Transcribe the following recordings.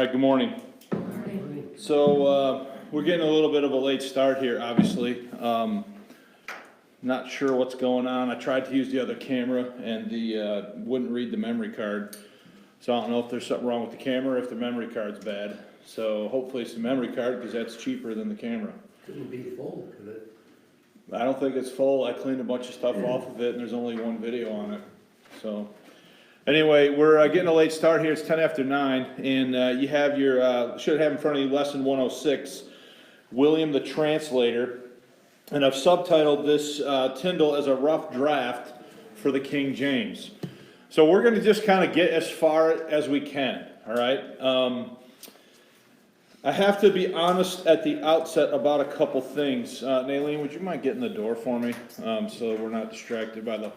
All right, good morning. So we're getting a little bit of a late start here, obviously. Not sure what's going on. I tried to use the other camera and the wouldn't read the memory card. So I don't know if there's something wrong with the camera or if the memory card's bad. So hopefully it's the memory card because that's cheaper than the camera. Couldn't be full, could it? I don't think it's full. I cleaned a bunch of stuff off of it and there's only one video on it. So anyway, we're getting a late start here. It's 10 after 9 and you have your, should have in front of you lesson 106, William the Translator. And I've subtitled this Tyndale as a rough draft for the King James. So we're going to just kind of get as far as we can, all right? I have to be honest at the outset about a couple things. Nalene, would you mind getting the door for me so we're not distracted by the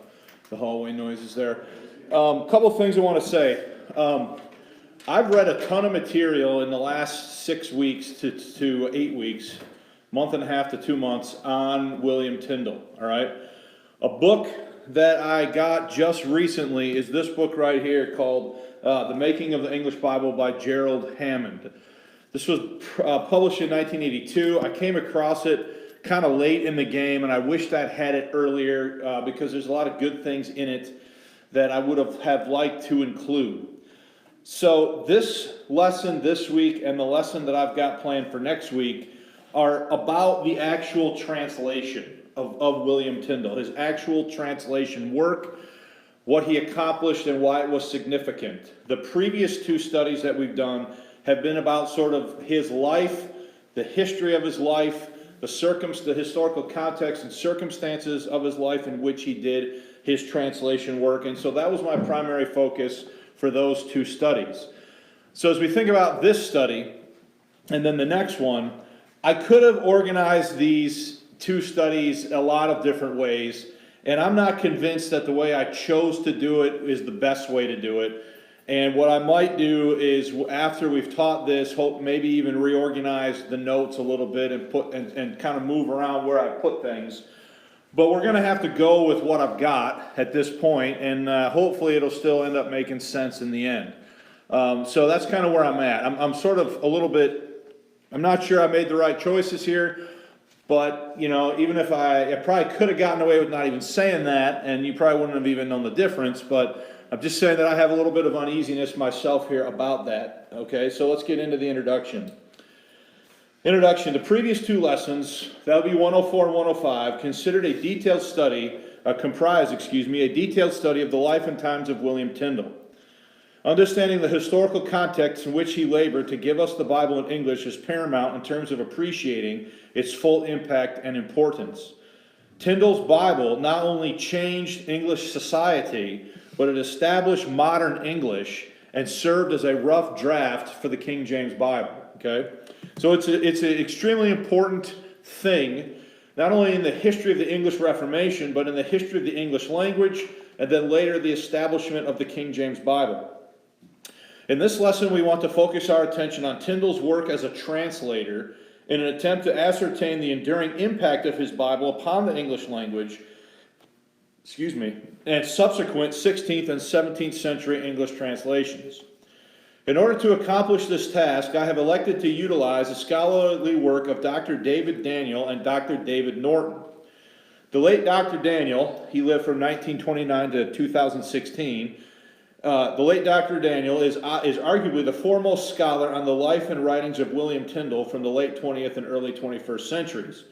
hallway noises there? Couple things I want to say. I've read a ton of material in the last 6 weeks to 8 weeks, month and a half to 2 months on William Tyndale, all right? A book that I got just recently is this book right here called The Making of the English Bible by Gerald Hammond. This was published in 1982. I came across it kind of late in the game, and I wished I'd had it earlier because there's a lot of good things in it that I would have liked to include. So this lesson this week and the lesson that I've got planned for next week are about the actual translation of William Tyndale, his actual translation work, what he accomplished and why it was significant. The previous two studies that we've done have been about sort of his life, the history of his life, the historical context and circumstances of his life in which he did his translation work. And so that was my primary focus for those two studies. So as we think about this study and then the next one, I could have organized these two studies a lot of different ways, and I'm not convinced that the way I chose to do it is the best way to do it. And what I might do is, after we've taught this, hope maybe even reorganize the notes a little bit and kind of move around where I put things. But we're going to have to go with what I've got at this point, and hopefully it'll still end up making sense in the end. So that's kind of where I'm at. I'm sort of a little bit, I'm not sure I made the right choices here, but you know, even if I probably could have gotten away with not even saying that, and you probably wouldn't have even known the difference, but I'm just saying that I have a little bit of uneasiness myself here about that. Okay, so let's get into the introduction. Introduction. The previous two lessons, that would be 104 and 105, considered a detailed study, a detailed study of the life and times of William Tyndale. Understanding the historical context in which he labored to give us the Bible in English is paramount in terms of appreciating its full impact and importance. Tyndale's Bible not only changed English society, but it established modern English and served as a rough draft for the King James Bible. Okay, so it's an extremely important thing, not only in the history of the English Reformation, but in the history of the English language, and then later the establishment of the King James Bible. In this lesson, we want to focus our attention on Tyndale's work as a translator in an attempt to ascertain the enduring impact of his Bible upon the English language, and subsequent 16th and 17th century English translations. In order to accomplish this task, I have elected to utilize the scholarly work of Dr. David Daniel and Dr. David Norton. The late Dr. Daniel, he lived from 1929 to 2016. The late Dr. Daniel is arguably the foremost scholar on the life and writings of William Tyndale from the late 20th and early 21st centuries.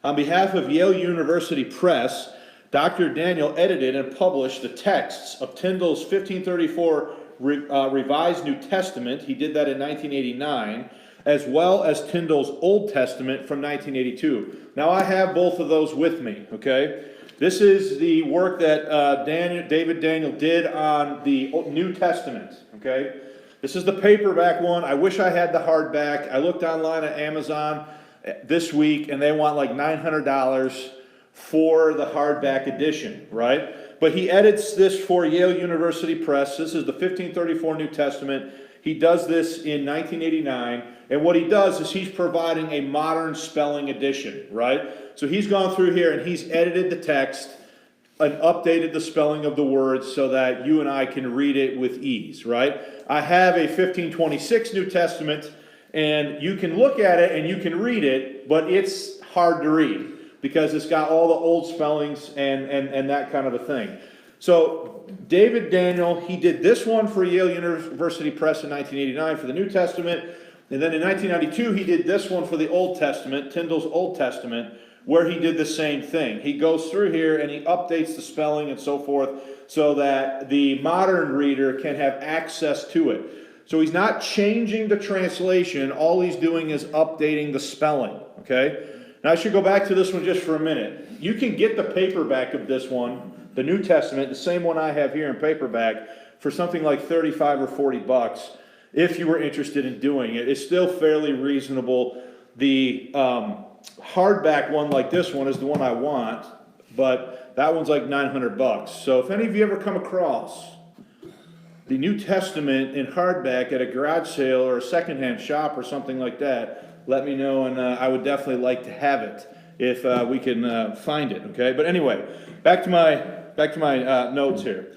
On behalf of Yale University Press, Dr. Daniel edited and published the texts of Tyndale's 1534 Revised New Testament, he did that in 1989, as well as Tyndale's Old Testament from 1982. Now I have both of those with me, okay? This is the work that David Daniel did on the New Testament, okay? This is the paperback one. I wish I had the hardback. I looked online at Amazon this week, and they want like $900 for the hardback edition, right? But he edits this for Yale University Press. This is the 1534 New Testament. He does this in 1989, and what he does is he's providing a modern spelling edition, right? So he's gone through here and he's edited the text updated the spelling of the words so that you and I can read it with ease, right? I have a 1526 New Testament, and you can look at it and you can read it, but it's hard to read because it's got all the old spellings and that kind of a thing. So David Daniel, he did this one for Yale University Press in 1989 for the New Testament, and then in 1992 he did this one for the Old Testament, Tyndale's Old Testament, where he did the same thing. He goes through here and he updates the spelling and so forth so that the modern reader can have access to it. So he's not changing the translation, all he's doing is updating the spelling, okay? Now I should go back to this one just for a minute. You can get the paperback of this one, the New Testament, the same one I have here in paperback, for something like 35 or 40 bucks if you were interested in doing it. It's still fairly reasonable. The hardback one like this one is the one I want, but that one's like 900 bucks. So if any of you ever come across the New Testament in hardback at a garage sale or a secondhand shop or something like that, let me know, and I would definitely like to have it if we can find it, okay? But anyway, back to my notes here.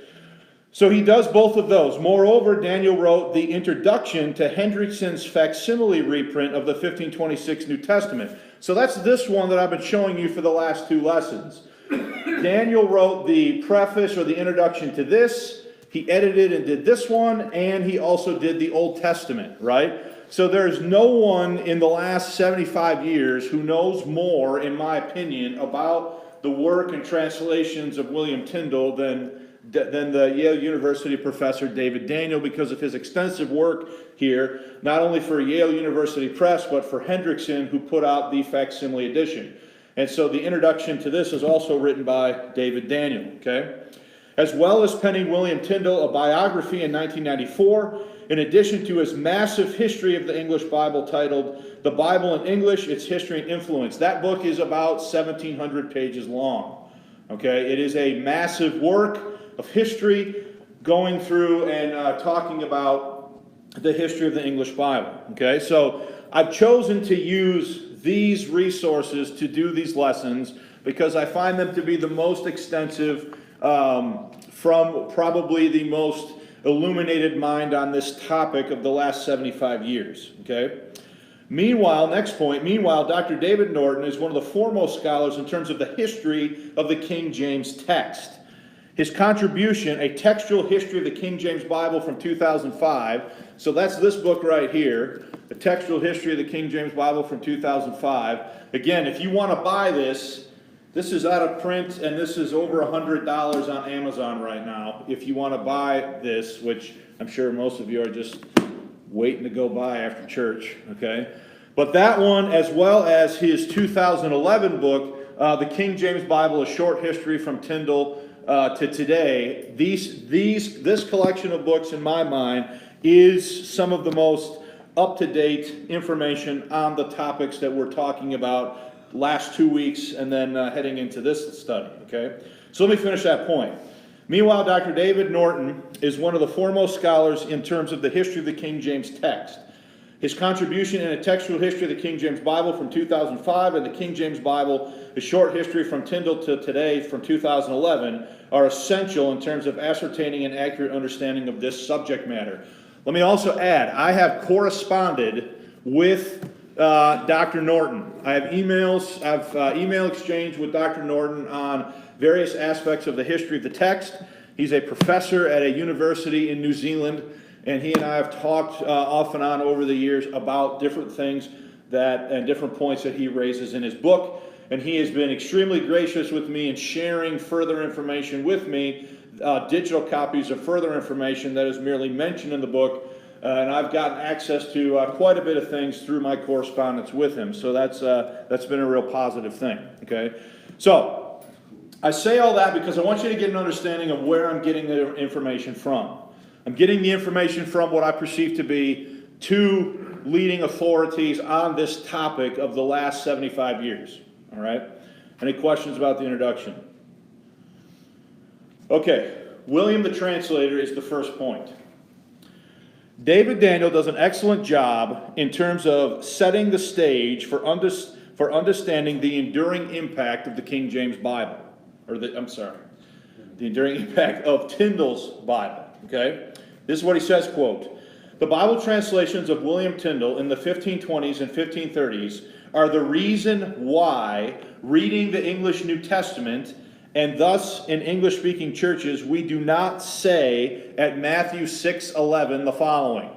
So he does both of those. Moreover, Daniel wrote the introduction to Hendrickson's facsimile reprint of the 1526 New Testament. So that's this one that I've been showing you for the last two lessons. Daniel wrote the preface or the introduction to this. He edited and did this one, and he also did the Old Testament, right? So there's no one in the last 75 years who knows more, in my opinion, about the work and translations of William Tyndale than the Yale University professor David Daniel, because of his extensive work here, not only for Yale University Press, but for Hendrickson, who put out the facsimile edition. And so the introduction to this is also written by David Daniel, okay? As well as penning William Tyndale a biography in 1994, in addition to his massive history of the English Bible titled The Bible in English, Its History and Influence. That book is about 1,700 pages long, okay? It is a massive work of history going through and talking about the history of the English Bible, okay? So I've chosen to use these resources to do these lessons because I find them to be the most extensive from probably the most illuminated mind on this topic of the last 75 years, okay? Meanwhile, next point, Dr. David Norton is one of the foremost scholars in terms of the history of the King James text. His contribution, A Textual History of the King James Bible from 2005, so that's this book right here, A Textual History of the King James Bible from 2005. Again, if you want to buy this, this is out of print, and this is over $100 on Amazon right now. If you want to buy this, which I'm sure most of you are just waiting to go buy after church, okay? But that one, as well as his 2011 book, The King James Bible, A Short History from Tyndale to Today, this collection of books, in my mind, is some of the most up-to-date information on the topics that we're talking about last 2 weeks and then heading into this study, okay? So let me finish that point. Meanwhile, Dr. David Norton is one of the foremost scholars in terms of the history of the King James text. His contribution in A Textual History of the King James Bible from 2005 and the King James Bible, A Short History from Tyndale to Today from 2011 are essential in terms of ascertaining an accurate understanding of this subject matter. Let me also add, I have corresponded with Dr. Norton. I have email exchange with Dr. Norton on various aspects of the history of the text. He's a professor at a university in New Zealand, and he and I have talked off and on over the years about different things and different points that he raises in his book. And he has been extremely gracious with me in sharing further information with me, digital copies of further information that is merely mentioned in the book. And I've gotten access to quite a bit of things through my correspondence with him. So that's been a real positive thing, okay? So I say all that because I want you to get an understanding of where I'm getting the information from. I'm getting the information from what I perceive to be two leading authorities on this topic of the last 75 years, all right? Any questions about the introduction? Okay, William the Translator is the first point. David Daniel does an excellent job in terms of setting the stage for understanding the enduring impact of the King James Bible. the enduring impact of Tyndale's Bible, okay? This is what he says, quote, "The Bible translations of William Tyndale in the 1520s and 1530s are the reason why reading the English New Testament, and thus in English-speaking churches, we do not say at Matthew 6:11 the following: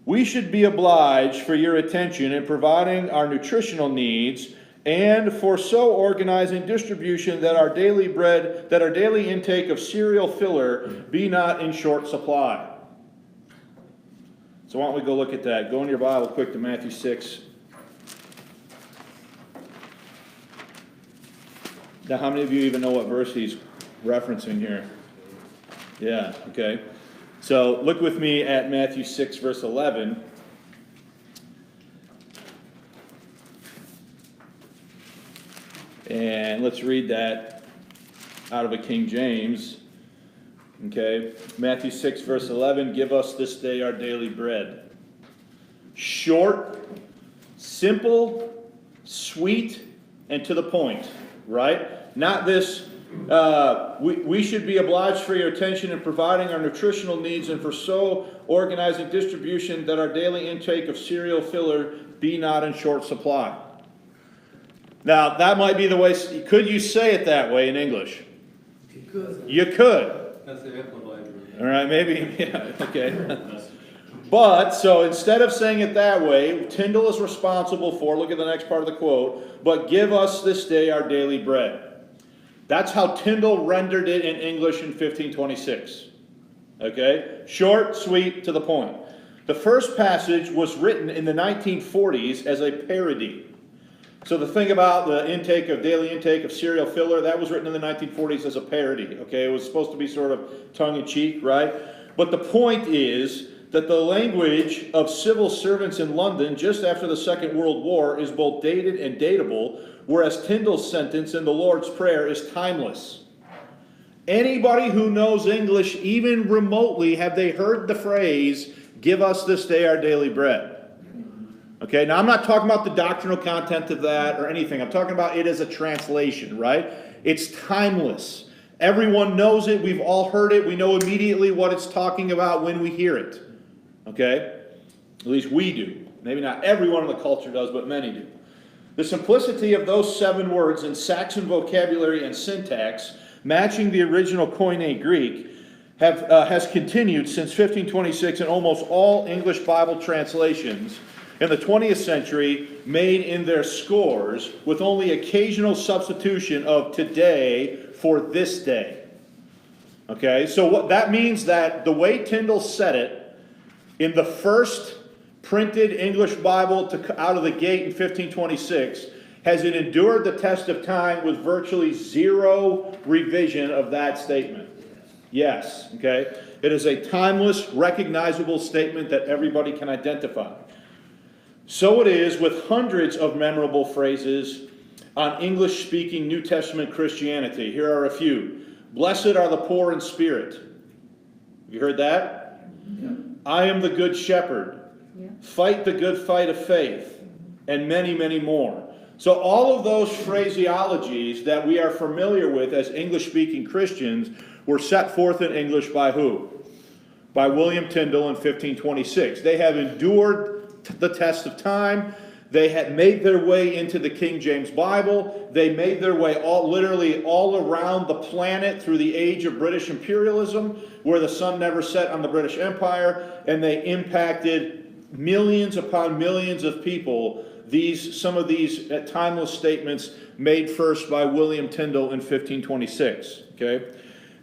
we should be obliged for your attention in providing our nutritional needs and for so organizing distribution that our daily intake of cereal filler be not in short supply." So why don't we go look at that? Go in your Bible quick to Matthew 6. Now, how many of you even know what verse he's referencing here? Yeah, okay. So look with me at Matthew 6, verse 11. And let's read that out of a King James. Okay, Matthew 6, verse 11, "Give us this day our daily bread." Short, simple, sweet, and to the point, right? Not this, we should be obliged for your attention in providing our nutritional needs and for so organizing distribution that our daily intake of cereal filler be not in short supply. Now, that might be the way, could you say it that way in English? You could. You could. That's the Amplified version. All right, maybe, yeah, okay. But, so instead of saying it that way, Tyndale is responsible for, look at the next part of the quote, "but give us this day our daily bread." That's how Tyndale rendered it in English in 1526. Okay? Short, sweet, to the point. The first passage was written in the 1940s as a parody. So the thing about the daily intake of cereal filler, that was written in the 1940s as a parody. Okay? It was supposed to be sort of tongue-in-cheek, right? But the point is that the language of civil servants in London just after the Second World War is both dated and dateable, whereas Tyndale's sentence in the Lord's Prayer is timeless. Anybody who knows English, even remotely, have they heard the phrase, "Give us this day our daily bread"? Okay, now I'm not talking about the doctrinal content of that or anything. I'm talking about it as a translation, right? It's timeless. Everyone knows it. We've all heard it. We know immediately what it's talking about when we hear it. Okay? At least we do. Maybe not everyone in the culture does, but many do. The simplicity of those 7 words in Saxon vocabulary and syntax, matching the original Koine Greek, has continued since 1526 in almost all English Bible translations in the 20th century, made in their scores, with only occasional substitution of "today" for "this day." Okay, so what that means, that the way Tyndale said it in the first printed English Bible out of the gate in 1526, has it endured the test of time with virtually zero revision of that statement? Yes, okay? It is a timeless, recognizable statement that everybody can identify. So it is with hundreds of memorable phrases on English-speaking New Testament Christianity. Here are a few. "Blessed are the poor in spirit." You heard that? Yeah. "I am the good shepherd." Yeah. "Fight the good fight of faith," and many, many more. So all of those phraseologies that we are familiar with as English-speaking Christians were set forth in English by who? By William Tyndale in 1526. They have endured the test of time. They had made their way into the King James Bible. They made their way literally all around the planet through the age of British imperialism, where the sun never set on the British Empire, and they impacted millions upon millions of people. Some of these timeless statements made first by William Tyndale in 1526. Okay?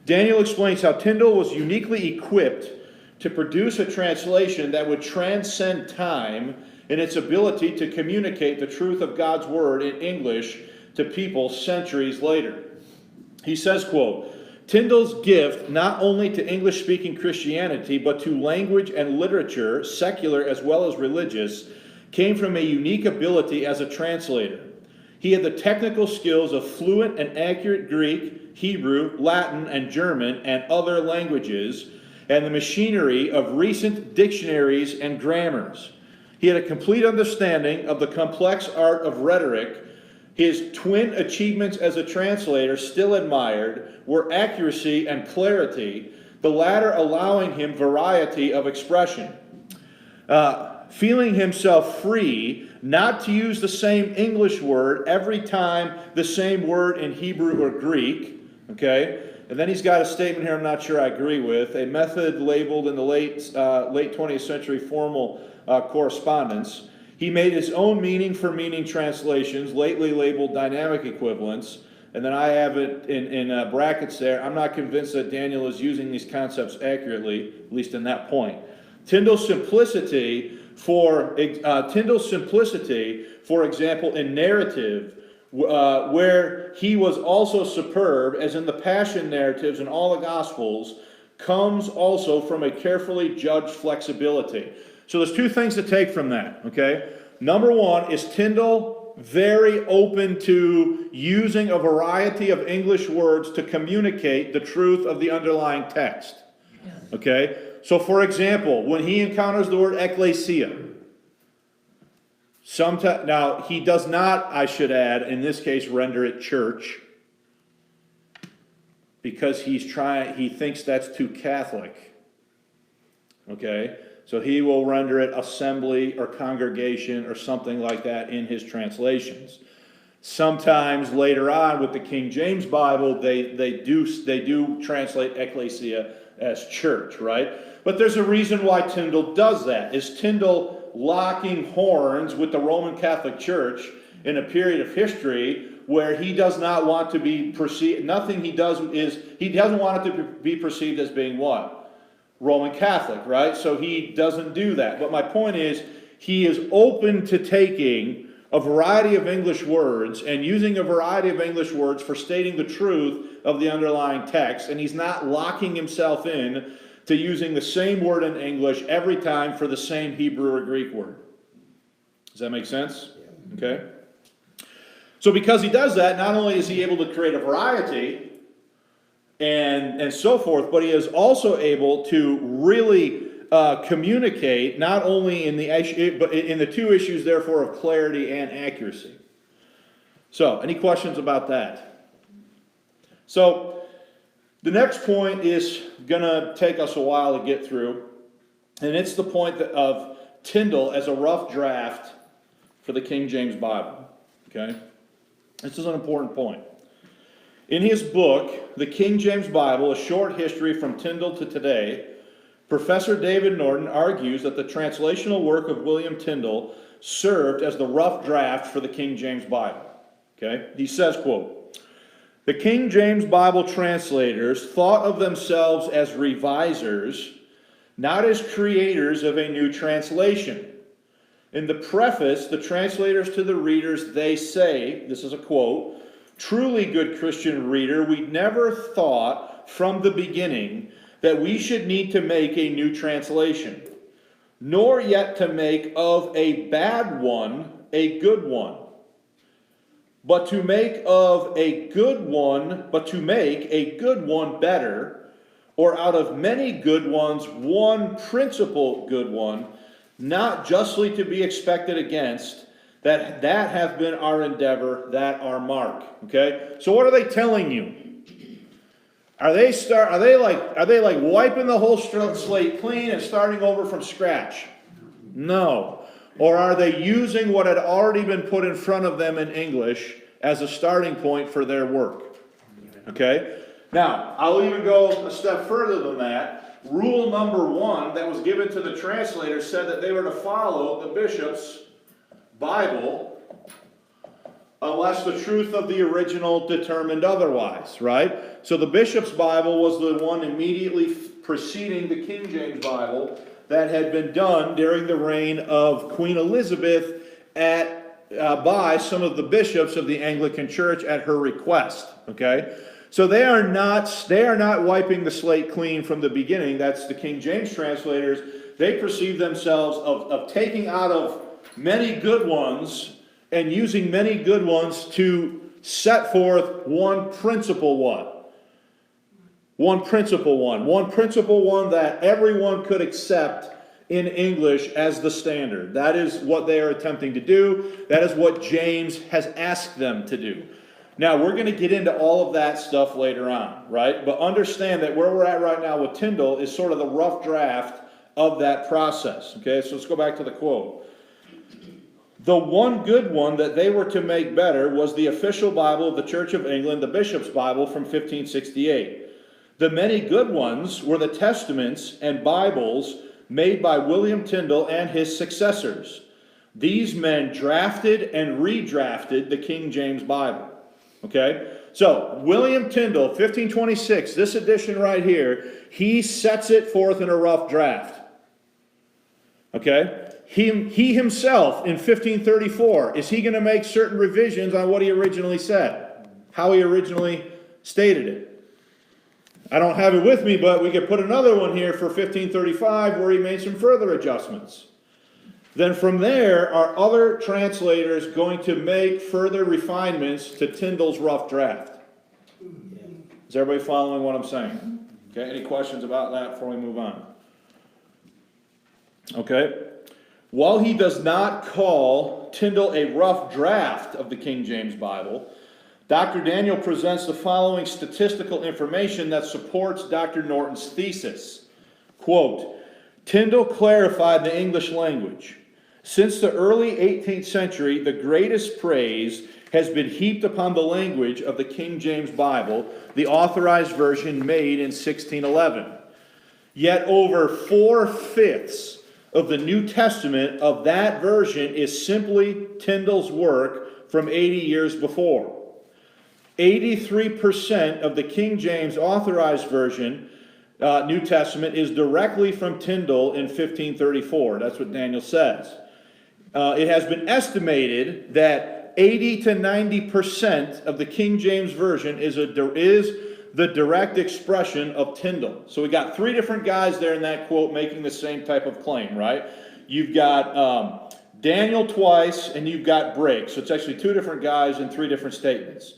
Daniel explains how Tyndale was uniquely equipped to produce a translation that would transcend time in its ability to communicate the truth of God's Word in English to people centuries later. He says, quote, "Tyndale's gift not only to English-speaking Christianity, but to language and literature, secular as well as religious, came from a unique ability as a translator. He had the technical skills of fluent and accurate Greek, Hebrew, Latin, and German, and other languages, and the machinery of recent dictionaries and grammars. He had a complete understanding of the complex art of rhetoric. His twin achievements as a translator, still admired, were accuracy and clarity, the latter allowing him variety of expression. Feeling himself free not to use the same English word every time the same word in Hebrew or Greek, okay? And then he's got a statement here I'm not sure I agree with, a method labeled in the late 20th century formal correspondence. He made his own meaning for meaning translations, lately labeled dynamic equivalents, and then I have it in brackets there. I'm not convinced that Daniel is using these concepts accurately, at least in that point. Tyndale's simplicity, for example, in narrative, where he was also superb, as in the Passion narratives in all the Gospels, comes also from a carefully judged flexibility. So there's two things to take from that, okay? Number one, is Tyndale very open to using a variety of English words to communicate the truth of the underlying text? Yes. Okay? So for example, when he encounters the word ecclesia, now he does not, I should add, in this case, render it church, because he thinks that's too Catholic. Okay? So he will render it assembly or congregation or something like that in his translations. Sometimes later on with the King James Bible, they do translate ecclesia as church, right? But there's a reason why Tyndale does that. Is Tyndale locking horns with the Roman Catholic Church in a period of history where he does not want to be perceived, nothing he does is, he doesn't want it to be perceived as being what? Roman Catholic, right? So he doesn't do that. But my point is, he is open to taking a variety of English words and using a variety of English words for stating the truth of the underlying text, and he's not locking himself in to using the same word in English every time for the same Hebrew or Greek word. Does that make sense? Okay? So because he does that, not only is he able to create a variety and so forth, but he is also able to really communicate not only in the issue, but in the two issues, therefore, of clarity and accuracy. So, any questions about that? So, the next point is going to take us a while to get through, and it's the point of Tyndale as a rough draft for the King James Bible. Okay? This is an important point. In his book, The King James Bible, A Short History from Tyndale to Today, Professor David Norton argues that the translational work of William Tyndale served as the rough draft for the King James Bible. Okay? He says, quote, "The King James Bible translators thought of themselves as revisers, not as creators of a new translation. In the preface, the translators to the readers, they say," this is a quote, "Truly, good Christian reader, we never thought from the beginning that we should need to make a new translation, nor yet to make of a bad one a good one, but to make a good one better, or out of many good ones, one principal good one, not justly to be expected against, that hath been our endeavor, that our mark." Okay? So what are they telling you? Are they like wiping the whole slate clean and starting over from scratch? No. Or are they using what had already been put in front of them in English as a starting point for their work? Okay? Now, I'll even go a step further than that. Rule number 1 that was given to the translators said that they were to follow the bishop's Bible unless the truth of the original determined otherwise, right? So the bishop's Bible was the one immediately preceding the King James Bible that had been done during the reign of Queen Elizabeth by some of the bishops of the Anglican Church at her request, okay? So they are not wiping the slate clean from the beginning. That's the King James translators. They perceive themselves of taking out of many good ones and using many good ones to set forth one principal one. One principal one that everyone could accept in English as the standard. That is what they are attempting to do. That is what James has asked them to do. Now, we're going to get into all of that stuff later on, right? But understand that where we're at right now with Tyndale is sort of the rough draft of that process. Okay, so let's go back to the quote. The one good one that they were to make better was the official Bible of the Church of England, the Bishop's Bible from 1568. The many good ones were the Testaments and Bibles made by William Tyndale and his successors. These men drafted and redrafted the King James Bible. Okay? So, William Tyndale, 1526, this edition right here, he sets it forth in a rough draft. Okay? He himself, in 1534, is he going to make certain revisions on what he originally said? How he originally stated it? I don't have it with me, but we could put another one here for 1535 where he made some further adjustments. Then from there, are other translators going to make further refinements to Tyndale's rough draft? Is everybody following what I'm saying? Okay, any questions about that before we move on? Okay. While he does not call Tyndale a rough draft of the King James Bible, Dr. Daniel presents the following statistical information that supports Dr. Norton's thesis. Quote, Tyndale clarified the English language. Since the early 18th century, the greatest praise has been heaped upon the language of the King James Bible, the authorized version made in 1611. Yet over 4/5 of the New Testament of that version is simply Tyndale's work from 80 years before. 83% of the King James authorized version, New Testament, is directly from Tyndale in 1534. That's what Daniel says. It has been estimated that 80 to 90% of the King James version is the direct expression of Tyndale. So we got three different guys there in that quote making the same type of claim, right? You've got Daniel twice, and you've got Briggs. So it's actually two different guys in three different statements.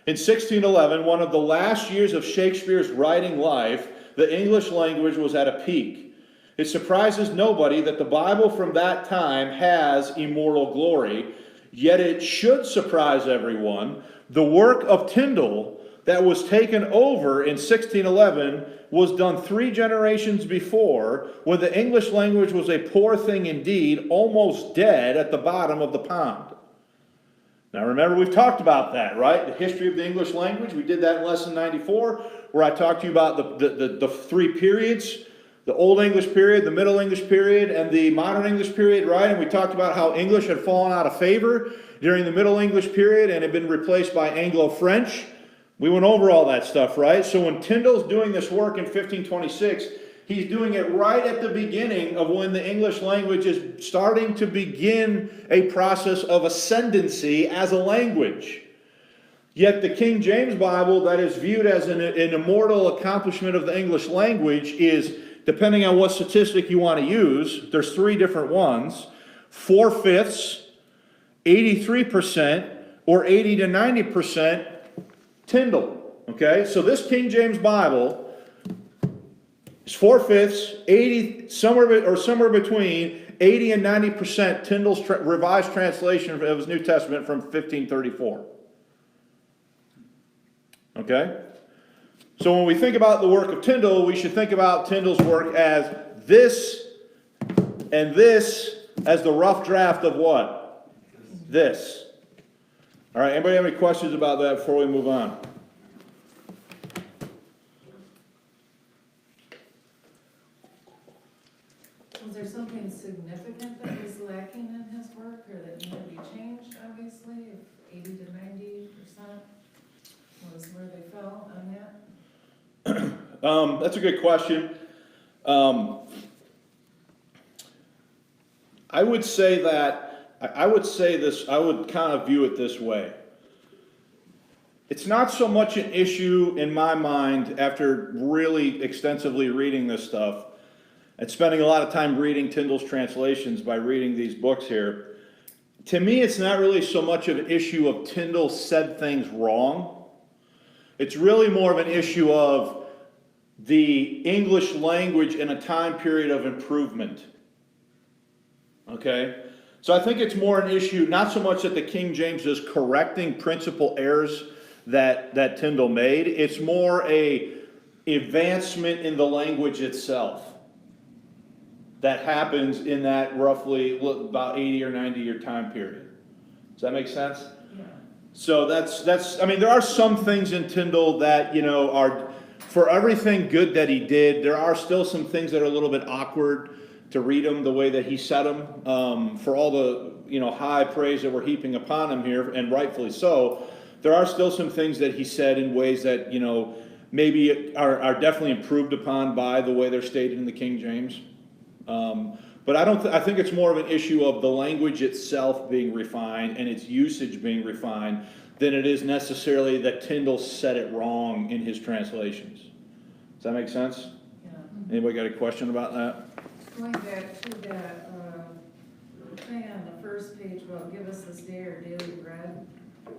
In 1611, one of the last years of Shakespeare's writing life, the English language was at a peak. It surprises nobody that the Bible from that time has immortal glory, yet it should surprise everyone. The work of Tyndale that was taken over in 1611 was done 3 generations before, when the English language was a poor thing indeed, almost dead at the bottom of the pond. Now remember, we've talked about that, right? The history of the English language. We did that in lesson 94, where I talked to you about the 3 periods, the Old English period, the Middle English period, and the Modern English period, right? And we talked about how English had fallen out of favor during the Middle English period and had been replaced by Anglo-French. We went over all that stuff, right? So when Tyndale's doing this work in 1526, he's doing it right at the beginning of when the English language is starting to begin a process of ascendancy as a language. Yet the King James Bible, that is viewed as an immortal accomplishment of the English language, is, depending on what statistic you want to use, there's 3 different ones, 4/5, 83%, or 80 to 90% Tyndale. Okay, so this King James Bible is 4/5, 80, somewhere between 80 and 90% Tyndale's revised translation of his New Testament from 1534. Okay? So when we think about the work of Tyndale, we should think about Tyndale's work as this and this as the rough draft of what? This. All right, anybody have any questions about that before we move on? Was there something significant that was lacking in his work, or that needed to be changed, obviously, if 80 to 90% was where they fell on that? That's a good question. I would say this, I would kind of view it this way. It's not so much an issue in my mind after really extensively reading this stuff and spending a lot of time reading Tyndale's translations by reading these books here. To me, it's not really so much of an issue of Tyndale said things wrong. It's really more of an issue of the English language in a time period of improvement. Okay? So I think it's more an issue, not so much that the King James is correcting principal errors that Tyndale made, it's more a advancement in the language itself that happens in that roughly about 80 or 90 year time period. Does that make sense? Yeah. So I mean, there are some things in Tyndale that, you know, are, for everything good that he did, there are still some things that are a little bit awkward to read them the way that he said them, for all the, you know, high praise that we're heaping upon him here, and rightfully so. There are still some things that he said in ways that, you know, maybe are definitely improved upon by the way they're stated in the King James. But I think it's more of an issue of the language itself being refined and its usage being refined than it is necessarily that Tyndale said it wrong in his translations. Does that make sense? Yeah. Anybody got a question about that? Going back to that, thing on the first page about give us this day our daily bread,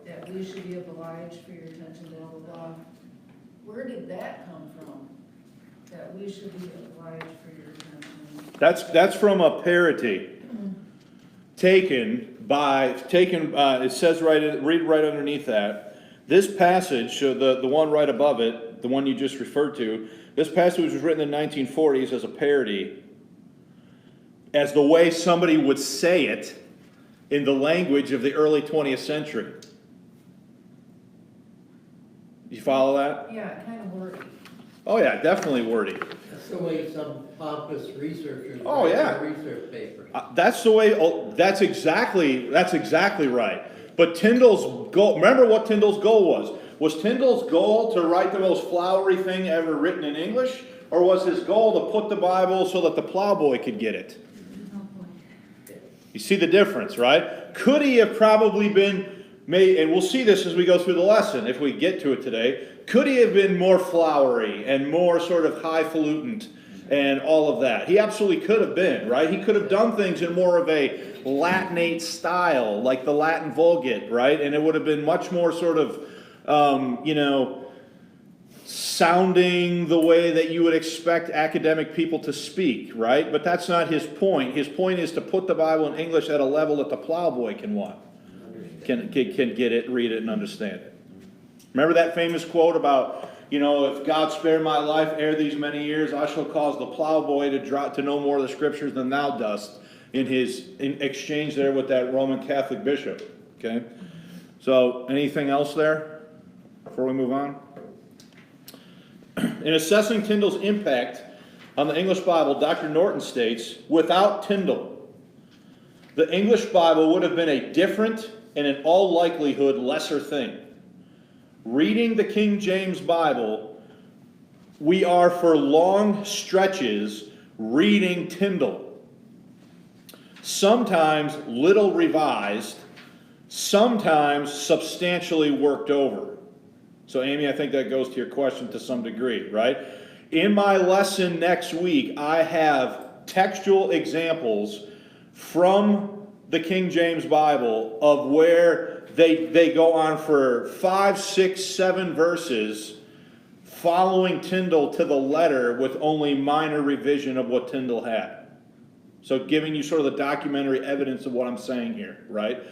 that we should be obliged for your attention, blah, blah, blah. Where did that come from? That we should be obliged for your attention? That's from a parody taken, it says read right underneath that. This passage, so the one right above it, the one you just referred to, this passage was written in the 1940s as a parody, as the way somebody would say it in the language of the early 20th century. You follow that? Yeah, kind of wordy. Oh yeah, definitely wordy. That's the way some pompous researchers Oh, write yeah. their research papers. That's the way. Oh, that's exactly right. But Tyndale's goal. Remember what Tyndale's goal was? Was Tyndale's goal to write the most flowery thing ever written in English, or was his goal to put the Bible so that the plowboy could get it? You see the difference, right? Could he have probably been made? And we'll see this as we go through the lesson, if we get to it today. Could he have been more flowery and more sort of highfalutin and all of that? He absolutely could have been, right? He could have done things in more of a Latinate style, like the Latin Vulgate, right? And it would have been much more sort of, sounding the way that you would expect academic people to speak, right? But that's not his point. His point is to put the Bible in English at a level that the plowboy can what? Can get it, read it, and understand it. Remember that famous quote about, if God spared my life ere these many years, I shall cause the plowboy to know more of the scriptures than thou dost, in exchange there with that Roman Catholic bishop. Okay? So, anything else there before we move on? In assessing Tyndale's impact on the English Bible, Dr. Norton states, without Tyndale, the English Bible would have been a different and in all likelihood lesser thing. Reading the King James Bible, we are for long stretches reading Tyndale. Sometimes little revised, sometimes substantially worked over. So Amy, I think that goes to your question to some degree, right? In my lesson next week, I have textual examples from the King James Bible of where they go on for 5, 6, 7 verses following Tyndale to the letter with only minor revision of what Tyndale had. So giving you sort of the documentary evidence of what I'm saying here, right?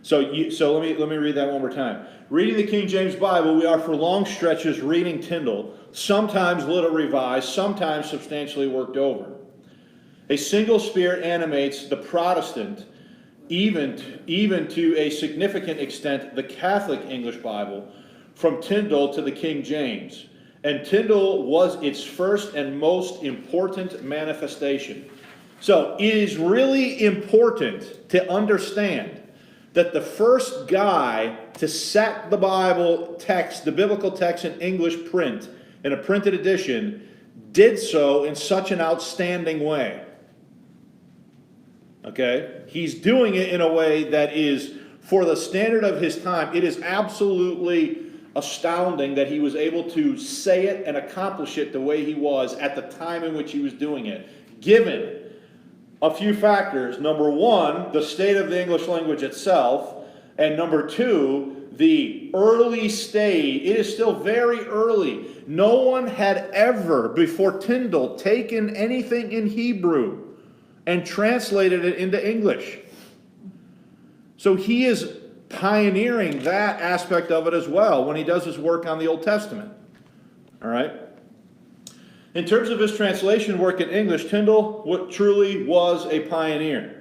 So let me read that one more time. Reading the King James Bible, we are for long stretches reading Tyndale, sometimes little revised, sometimes substantially worked over. A single spirit animates the Protestant, even to a significant extent the Catholic English Bible, from Tyndale to the King James. And Tyndale was its first and most important manifestation. So it is really important to understand that the first guy to set the Bible text, the biblical text in English print, in a printed edition, did so in such an outstanding way. Okay? He's doing it in a way that is, for the standard of his time, it is absolutely astounding that he was able to say it and accomplish it the way he was at the time in which he was doing it, given a few factors. Number one, the state of the English language itself. And number two, the early state. It is still very early. No one had ever, before Tyndale, taken anything in Hebrew and translated it into English. So he is pioneering that aspect of it as well when he does his work on the Old Testament. All right? In terms of his translation work in English, Tyndale truly was a pioneer.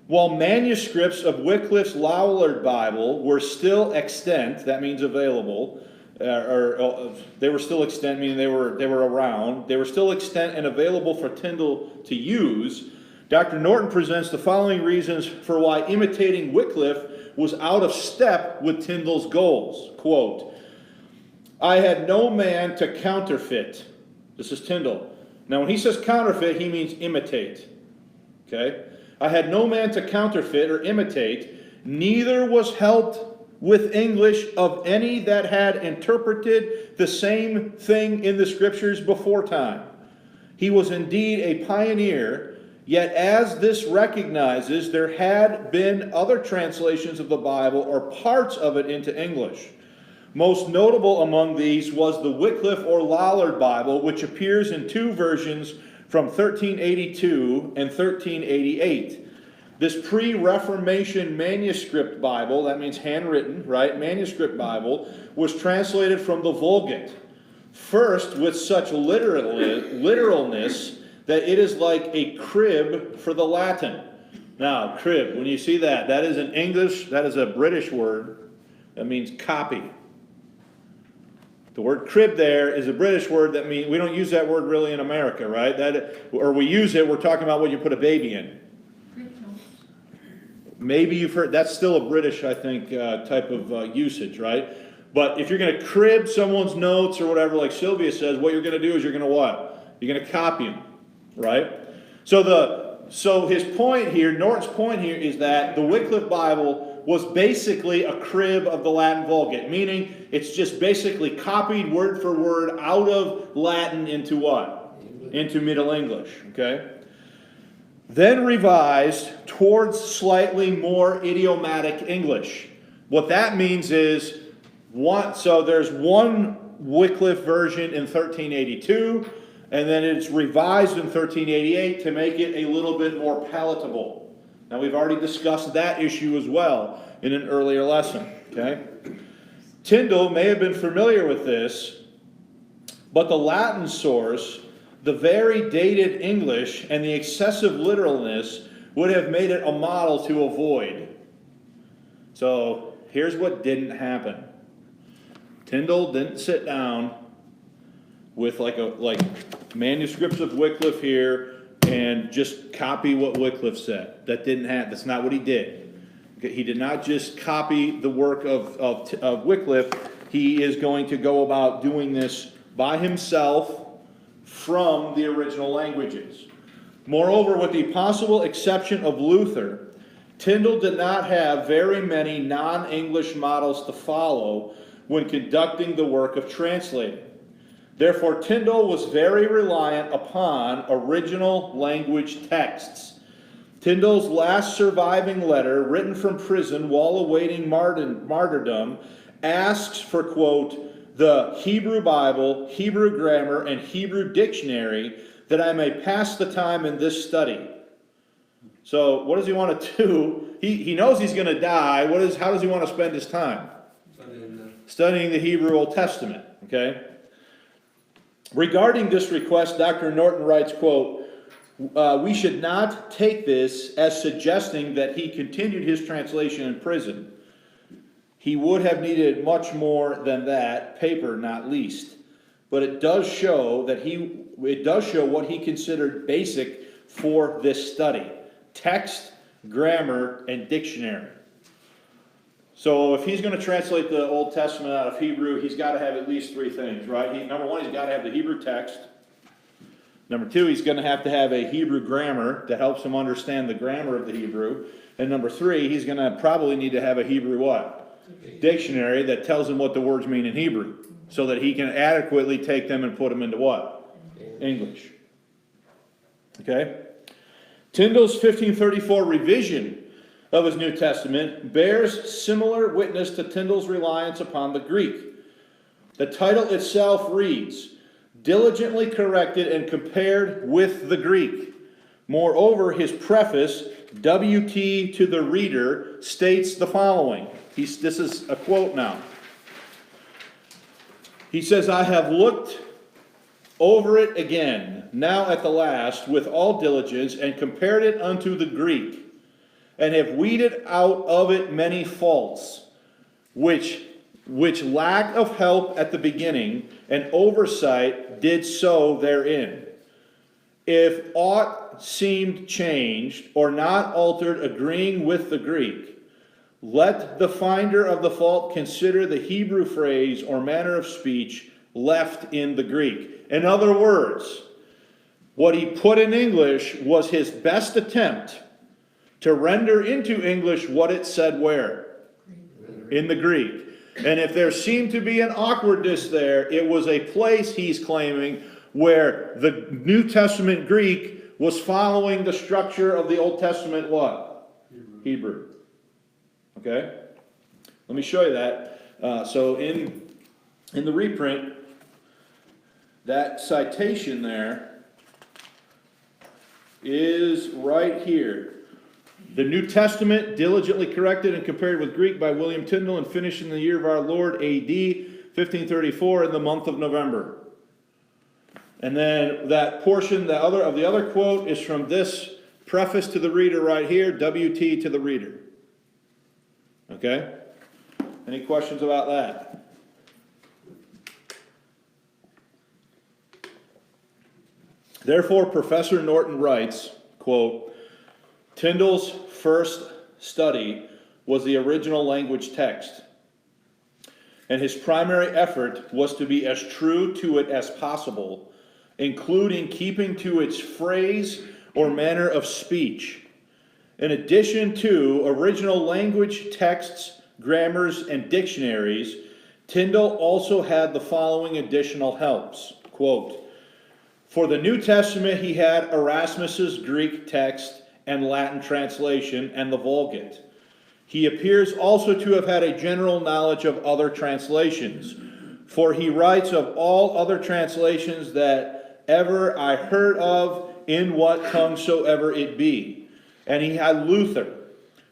While manuscripts of Wycliffe's Lollard Bible were still extant, that means available, they were still extant, meaning they were around, they were still extant and available for Tyndale to use, Dr. Norton presents the following reasons for why imitating Wycliffe was out of step with Tyndale's goals. Quote, I had no man to counterfeit. This is Tyndale. Now when he says counterfeit, he means imitate. Okay? I had no man to counterfeit or imitate, neither was helped with English of any that had interpreted the same thing in the scriptures before time. He was indeed a pioneer, yet as this recognizes there had been other translations of the Bible or parts of it into English. Most notable among these was the Wycliffe or Lollard Bible, which appears in two versions from 1382 and 1388. This pre-Reformation manuscript Bible, that means handwritten, right? Manuscript Bible, was translated from the Vulgate. First, with such literalness that it is like a crib for the Latin. Now, crib, when you see that, that is an English, that is a British word. That means copy. The word crib there is a British word that means, we don't use that word really in America, right? Or we use it, we're talking about what you put a baby in. Maybe you've heard, that's still a British, I think, type of usage, right? But if you're going to crib someone's notes or whatever, like Sylvia says, what you're going to do is you're going to what? You're going to copy them, right? So his point here, Norton's point here, is that the Wycliffe Bible was basically a crib of the Latin Vulgate, meaning it's just basically copied word for word out of Latin into what? Into Middle English, okay? Then revised towards slightly more idiomatic English. What that means is, so there's one Wycliffe version in 1382, and then it's revised in 1388 to make it a little bit more palatable. Now we've already discussed that issue as well in an earlier lesson, okay? Tyndale may have been familiar with this, but the Latin source, the very dated English, and the excessive literalness would have made it a model to avoid. So here's what didn't happen. Tyndale didn't sit down with like manuscripts of Wycliffe here and just copy what Wycliffe said. That didn't happen. That's not what he did. Okay, he did not just copy the work of Wycliffe. He is going to go about doing this by himself from the original languages. Moreover, with the possible exception of Luther, Tyndale did not have very many non-English models to follow when conducting the work of translating. Therefore, Tyndale was very reliant upon original language texts. Tyndale's last surviving letter, written from prison while awaiting martyrdom, asks for, quote, the Hebrew Bible, Hebrew grammar, and Hebrew dictionary, that I may pass the time in this study. So what does he want to do? He knows he's going to die. How does he want to spend his time? Studying the Hebrew Old Testament. Okay. Regarding this request, Dr. Norton writes, quote, we should not take this as suggesting that he continued his translation in prison. He would have needed much more than that, paper not least. But it does show what he considered basic for this study: text, grammar, and dictionary. So if he's going to translate the Old Testament out of Hebrew, he's got to have at least three things, right? Number one, he's got to have the Hebrew text. Number two, he's going to have a Hebrew grammar that helps him understand the grammar of the Hebrew. And number three, he's going to probably need to have a Hebrew what? Dictionary that tells him what the words mean in Hebrew, so that he can adequately take them and put them into what? English. Okay? Tyndale's 1534 revision of his New Testament bears similar witness to Tyndale's reliance upon the Greek. The title itself reads, diligently corrected and compared with the Greek. Moreover, his preface, WT to the reader, states the following. This is a quote now. He says, I have looked over it again, now at the last, with all diligence, and compared it unto the Greek, and have weeded out of it many faults, which lack of help at the beginning, and oversight did so therein. If aught seemed changed, or not altered agreeing with the Greek, let the finder of the fault consider the Hebrew phrase or manner of speech left in the Greek. In other words, what he put in English was his best attempt to render into English what it said where? In the Greek. And if there seemed to be an awkwardness there, it was a place, he's claiming, where the New Testament Greek was following the structure of the Old Testament what? Hebrew. Okay? Let me show you that. So in the reprint, that citation there is right here. The New Testament, diligently corrected and compared with Greek by William Tyndale and finished in the year of our Lord A.D. 1534 in the month of November. And then that portion, the other quote is from this preface to the reader right here, WT to the reader. Okay? Any questions about that? Therefore, Professor Norton writes, quote, Tyndale's first study was the original language text, and his primary effort was to be as true to it as possible, including keeping to its phrase or manner of speech. In addition to original language texts, grammars, and dictionaries, Tyndale also had the following additional helps. Quote, for the New Testament, he had Erasmus's Greek text and Latin translation and the Vulgate. He appears also to have had a general knowledge of other translations, for he writes of all other translations that ever I heard of in what tongue soever it be. And he had Luther.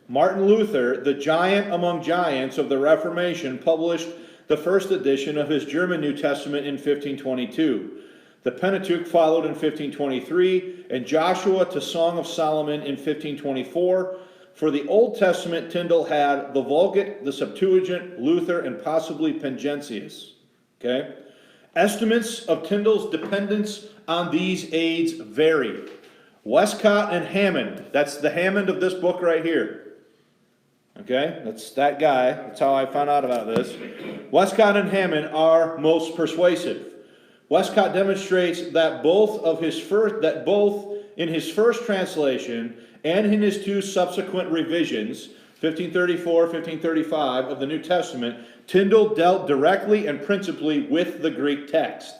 Martin Luther, the giant among giants of the Reformation, published the first edition of his German New Testament in 1522. The Pentateuch followed in 1523, and Joshua to Song of Solomon in 1524. For the Old Testament, Tyndale had the Vulgate, the Septuagint, Luther, and possibly Pangentius. Okay? Estimates of Tyndale's dependence on these aids vary. Westcott and Hammond, that's the Hammond of this book right here. Okay? That's that guy. That's how I found out about this. Westcott and Hammond are most persuasive. Westcott demonstrates that both in his first translation and in his two subsequent revisions, 1534, 1535 of the New Testament, Tyndale dealt directly and principally with the Greek text.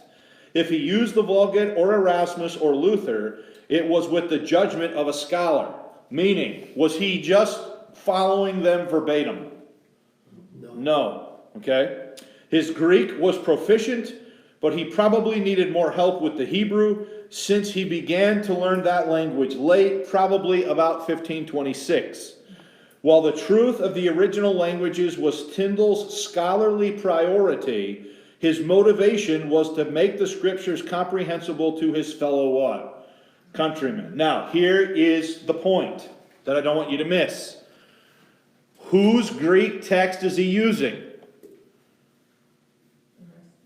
If he used the Vulgate or Erasmus or Luther, it was with the judgment of a scholar. Meaning, was he just following them verbatim? No. Okay? His Greek was proficient, but he probably needed more help with the Hebrew since he began to learn that language late, probably about 1526. While the truth of the original languages was Tyndale's scholarly priority, his motivation was to make the scriptures comprehensible to his fellow what? Countrymen. Now, here is the point that I don't want you to miss. Whose Greek text is he using?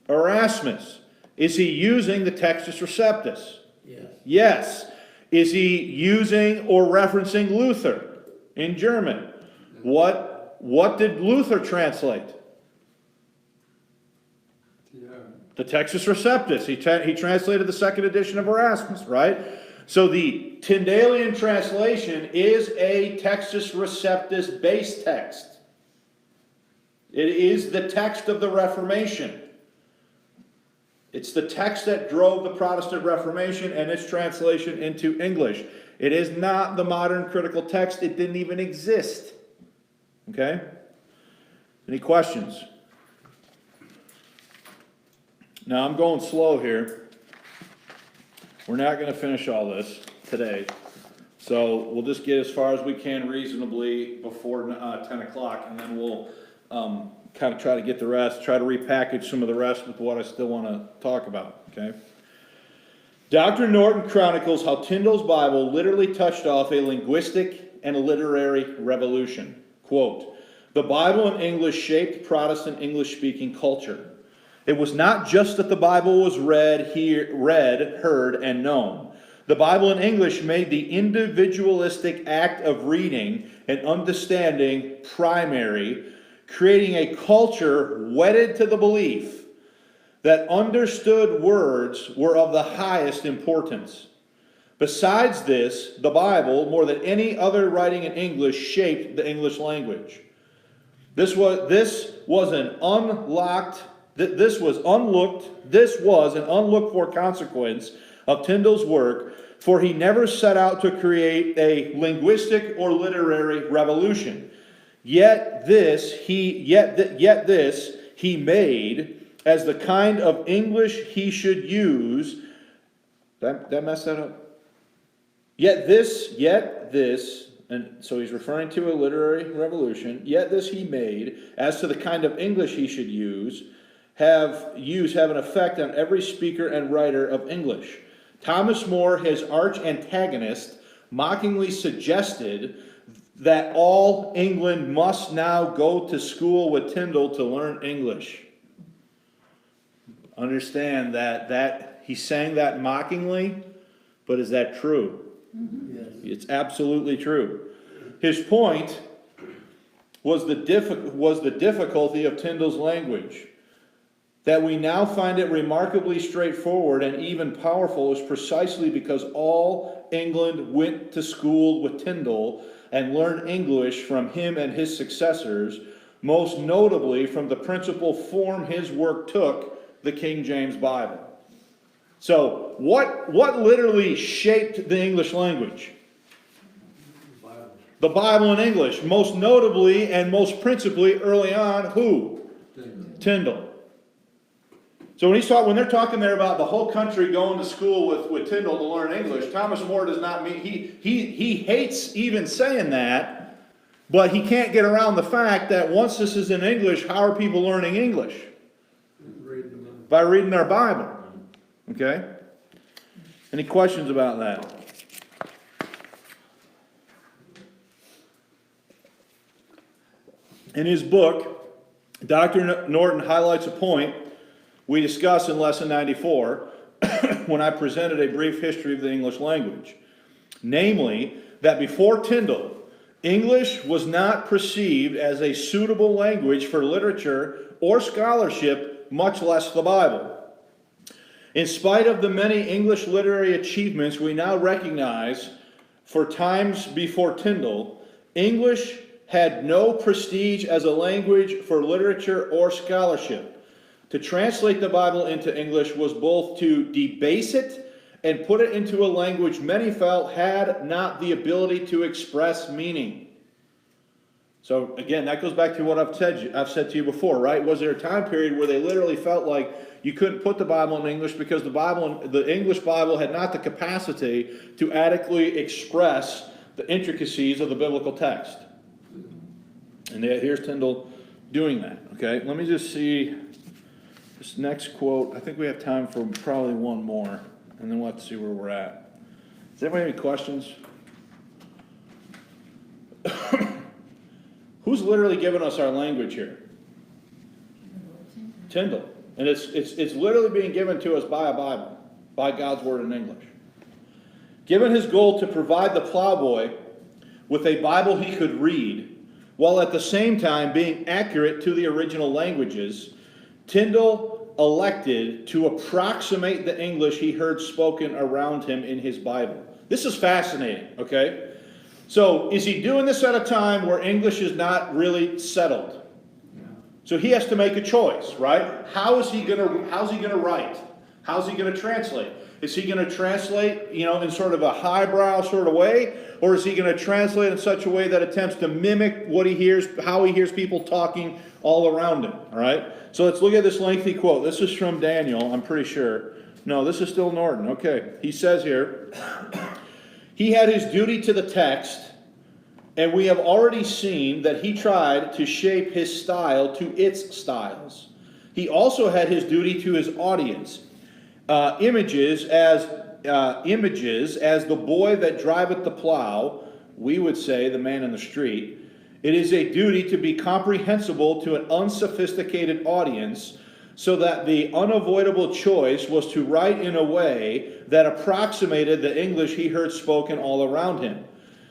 Erasmus. Is he using the Textus Receptus? Yes. Yes. Is he using or referencing Luther in German? What did Luther translate? The Textus Receptus. He translated the second edition of Erasmus, right? So the Tyndalean translation is a Textus Receptus base text. It is the text of the Reformation. It's the text that drove the Protestant Reformation and its translation into English. It is not the modern critical text. It didn't even exist. Okay? Any questions? Now, I'm going slow here. We're not going to finish all this today. So we'll just get as far as we can reasonably before 10 o'clock, and then we'll kind of try to get the rest, try to repackage some of the rest with what I still want to talk about, okay? Dr. Norton chronicles how Tyndale's Bible literally touched off a linguistic and a literary revolution. Quote, "The Bible in English shaped Protestant English-speaking culture. It was not just that the Bible was read, heard, and known. The Bible in English made the individualistic act of reading and understanding primary, creating a culture wedded to the belief that understood words were of the highest importance. Besides this, the Bible, more than any other writing in English, shaped the English language. This was an unlooked for consequence of Tyndale's work, for he never set out to create a linguistic or literary revolution. Yet this he made as the kind of English he should use." Did I mess that up? Yet this, and so he's referring to a literary revolution. Yet this he made as to the kind of English he should have an effect on every speaker and writer of English. Thomas More, his arch antagonist, mockingly suggested that all England must now go to school with Tyndale to learn English. Understand that he's saying that mockingly, but is that true? Yes. It's absolutely true. His point was the difficulty of Tyndale's language. That we now find it remarkably straightforward and even powerful is precisely because all England went to school with Tyndale and learned English from him and his successors, most notably from the principal form his work took, the King James Bible. So, what literally shaped the English language? The Bible in English. Most notably and most principally early on, who? Tyndale. So when they're talking there about the whole country going to school with Tyndale to learn English, Thomas More does not mean, he hates even saying that, but he can't get around the fact that once this is in English, how are people learning English? By reading their Bible. Okay? Any questions about that? In his book, Dr. Norton highlights a point we discussed in Lesson 94 when I presented a brief history of the English language. Namely, that before Tyndale, English was not perceived as a suitable language for literature or scholarship, much less the Bible. In spite of the many English literary achievements we now recognize for times before Tyndale, English had no prestige as a language for literature or scholarship. To translate the Bible into English was both to debase it and put it into a language many felt had not the ability to express meaning. So again, that goes back to what I've said to you before, right? Was there a time period where they literally felt like you couldn't put the Bible in English because the English Bible had not the capacity to adequately express the intricacies of the biblical text? And here's Tyndale doing that, okay? Let me just see this next quote. I think we have time for probably one more, and then we'll have to see where we're at. Does anybody have any questions? Who's literally giving us our language here? Tyndale. And it's literally being given to us by a Bible, by God's Word in English. Given his goal to provide the plowboy with a Bible he could read, while at the same time being accurate to the original languages, Tyndale elected to approximate the English he heard spoken around him in his Bible. This is fascinating, okay? So, is he doing this at a time where English is not really settled? So he has to make a choice, right? How's he gonna write? How's he gonna translate? Is he gonna translate, in sort of a highbrow sort of way? Or is he gonna translate in such a way that attempts to mimic what he hears, how he hears people talking all around him, all right? So let's look at this lengthy quote. This is from Daniel, I'm pretty sure. No, this is still Norton. Okay, he says here, He had his duty to the text, and we have already seen that he tried to shape his style to its styles. He also had his duty to his audience. Images as the boy that driveth the plow, we would say the man in the street. It is a duty to be comprehensible to an unsophisticated audience, so that the unavoidable choice was to write in a way that approximated the English he heard spoken all around him.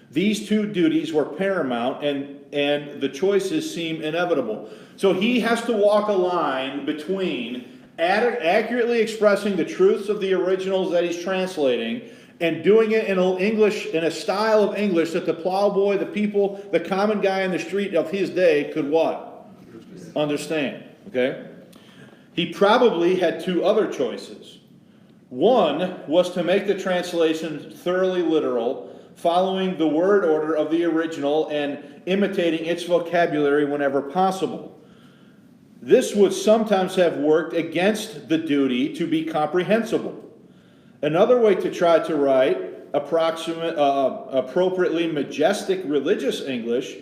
These two duties were paramount, and the choices seem inevitable. So he has to walk a line between accurately expressing the truths of the originals that he's translating and doing it in a style of English that the plowboy, the people, the common guy in the street of his day could what? Understand. Okay? He probably had two other choices. One was to make the translation thoroughly literal, following the word order of the original and imitating its vocabulary whenever possible. This would sometimes have worked against the duty to be comprehensible. Another way to try to write appropriately majestic religious English,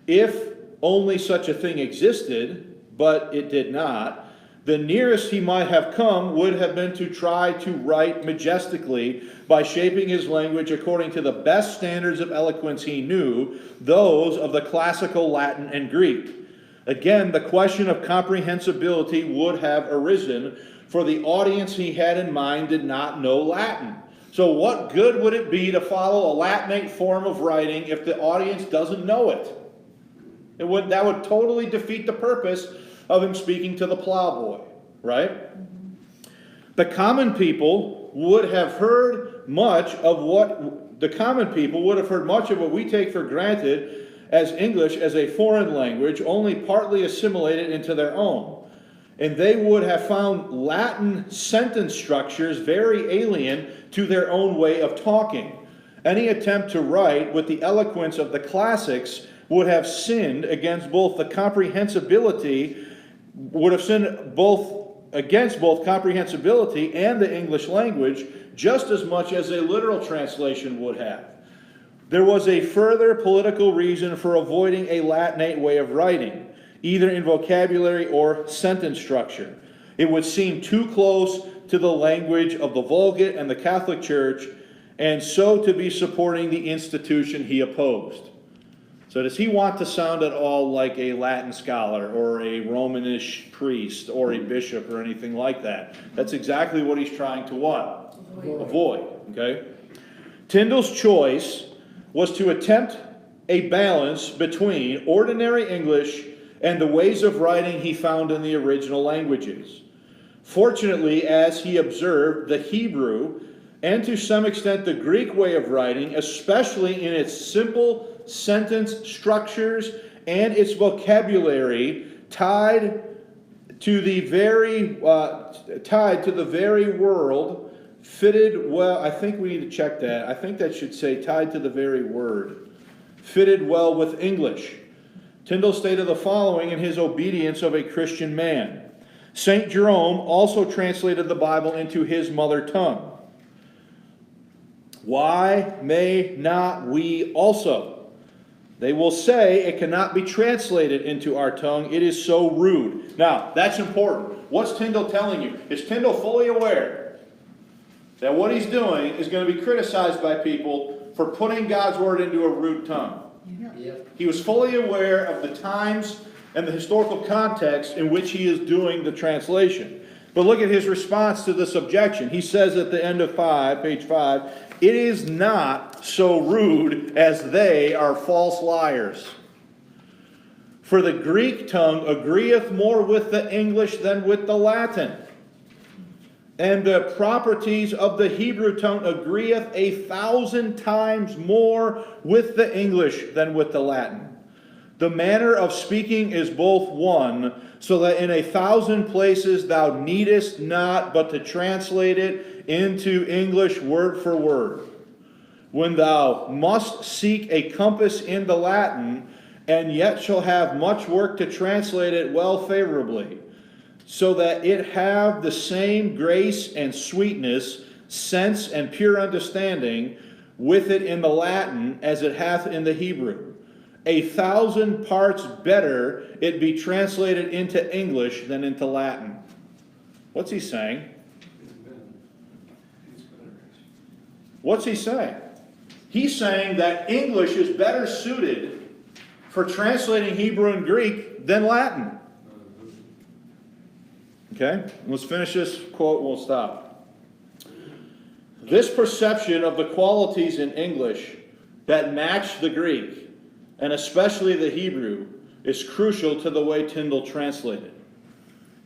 if only such a thing existed, but it did not, the nearest he might have come would have been to try to write majestically by shaping his language according to the best standards of eloquence he knew, those of the classical Latin and Greek. Again, the question of comprehensibility would have arisen, for the audience he had in mind did not know Latin. So what good would it be to follow a Latinate form of writing if the audience doesn't know it? That would totally defeat the purpose of him speaking to the plowboy, right? The common people would have heard much of what we take for granted as English as a foreign language, only partly assimilated into their own. And they would have found Latin sentence structures very alien to their own way of talking. Any attempt to write with the eloquence of the classics would have sinned against both comprehensibility and the English language, just as much as a literal translation would have. There was a further political reason for avoiding a Latinate way of writing, either in vocabulary or sentence structure. It would seem too close to the language of the Vulgate and the Catholic Church, and so to be supporting the institution he opposed. So does he want to sound at all like a Latin scholar or a Romanish priest or a bishop or anything like that? That's exactly what he's trying to what? Avoid. Okay? Tyndale's choice was to attempt a balance between ordinary English and the ways of writing he found in the original languages. Fortunately, as he observed, the Hebrew, and to some extent the Greek way of writing, especially in its simple sentence structures and its vocabulary, tied to the very world, fitted well. I think we need to check that. I think that should say tied to the very word, fitted well with English. Tyndale stated the following in his Obedience of a Christian Man. St. Jerome also translated the Bible into his mother tongue. Why may not we also? They will say it cannot be translated into our tongue. It is so rude. Now, that's important. What's Tyndale telling you? Is Tyndale fully aware that what he's doing is going to be criticized by people for putting God's word into a rude tongue? Yep. He was fully aware of the times and the historical context in which he is doing the translation. But look at his response to this objection. He says at the end of page 5, it is not so rude as they are false liars. For the Greek tongue agreeth more with the English than with the Latin. And the properties of the Hebrew tongue agreeth 1,000 times more with the English than with the Latin. The manner of speaking is both one, so that in 1,000 places thou needest not but to translate it into English word for word. When thou must seek a compass in the Latin, and yet shall have much work to translate it well favorably, so that it have the same grace and sweetness, sense and pure understanding, with it in the Latin as it hath in the Hebrew. 1,000 parts better it be translated into English than into Latin. What's he saying? What's he saying? He's saying that English is better suited for translating Hebrew and Greek than Latin. Okay, let's finish this quote and we'll stop. This perception of the qualities in English that match the Greek, and especially the Hebrew, is crucial to the way Tyndale translated.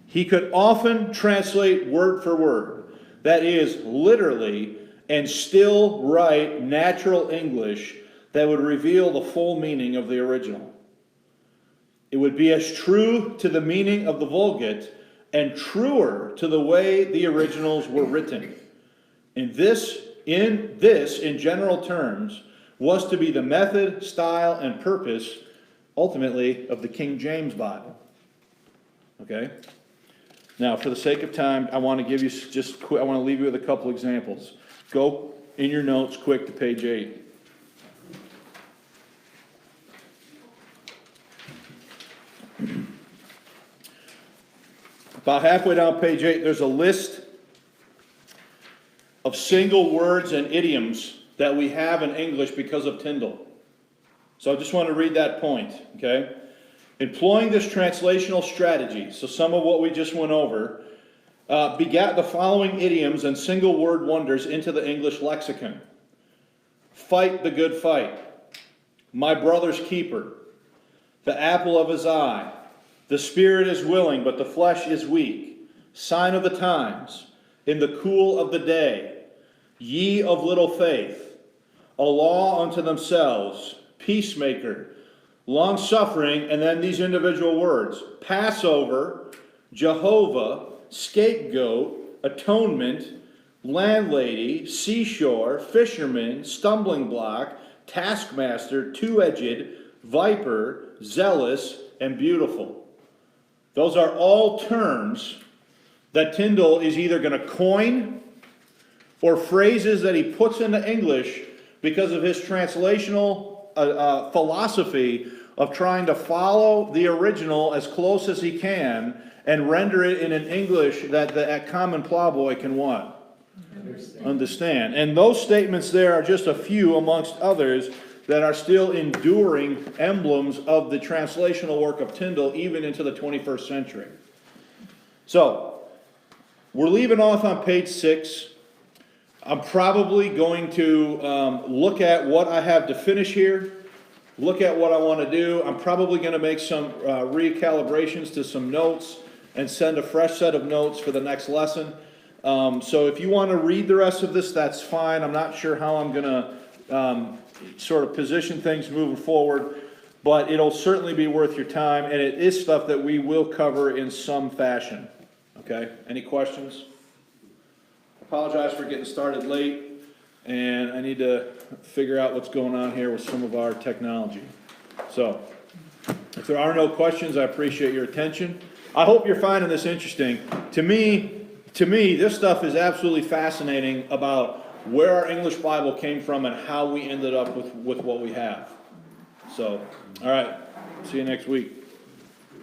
He could often translate word for word, that is, literally, and still write natural English that would reveal the full meaning of the original. It would be as true to the meaning of the Vulgate and truer to the way the originals were written. And this, in general terms, was to be the method, style, and purpose, ultimately, of the King James Bible. Okay? Now, for the sake of time, I want to give you I want to leave you with a couple examples. Go in your notes quick to page 8. About halfway down page 8, there's a list of single words and idioms that we have in English because of Tyndale. So I just want to read that point, okay? Employing this translational strategy, so some of what we just went over, begat the following idioms and single word wonders into the English lexicon. Fight the good fight. My brother's keeper. The apple of his eye. The spirit is willing, but the flesh is weak. Sign of the times. In the cool of the day. Ye of little faith. A law unto themselves. Peacemaker. Long-suffering, and then these individual words. Passover. Jehovah. Scapegoat. Atonement. Landlady. Seashore. Fisherman. Stumbling block. Taskmaster. Two-edged. Viper. Zealous. And beautiful. Those are all terms that Tyndale is either going to coin or phrases that he puts into English because of his translational philosophy of trying to follow the original as close as he can and render it in an English that the common plowboy can what? Understand. And those statements there are just a few amongst others that are still enduring emblems of the translational work of Tyndale even into the 21st century. So, we're leaving off on page 6. I'm probably going to look at what I have to finish here, look at what I want to do. I'm probably going to make some recalibrations to some notes and send a fresh set of notes for the next lesson. So if you want to read the rest of this, that's fine. I'm not sure how I'm going to sort of position things moving forward, but it'll certainly be worth your time, and it is stuff that we will cover in some fashion. Okay? Any questions? Apologize for getting started late, and I need to figure out what's going on here with some of our technology. So, if there are no questions, I appreciate your attention. I hope you're finding this interesting. To me, this stuff is absolutely fascinating about where our English Bible came from and how we ended up with what we have. So, all right, see you next week.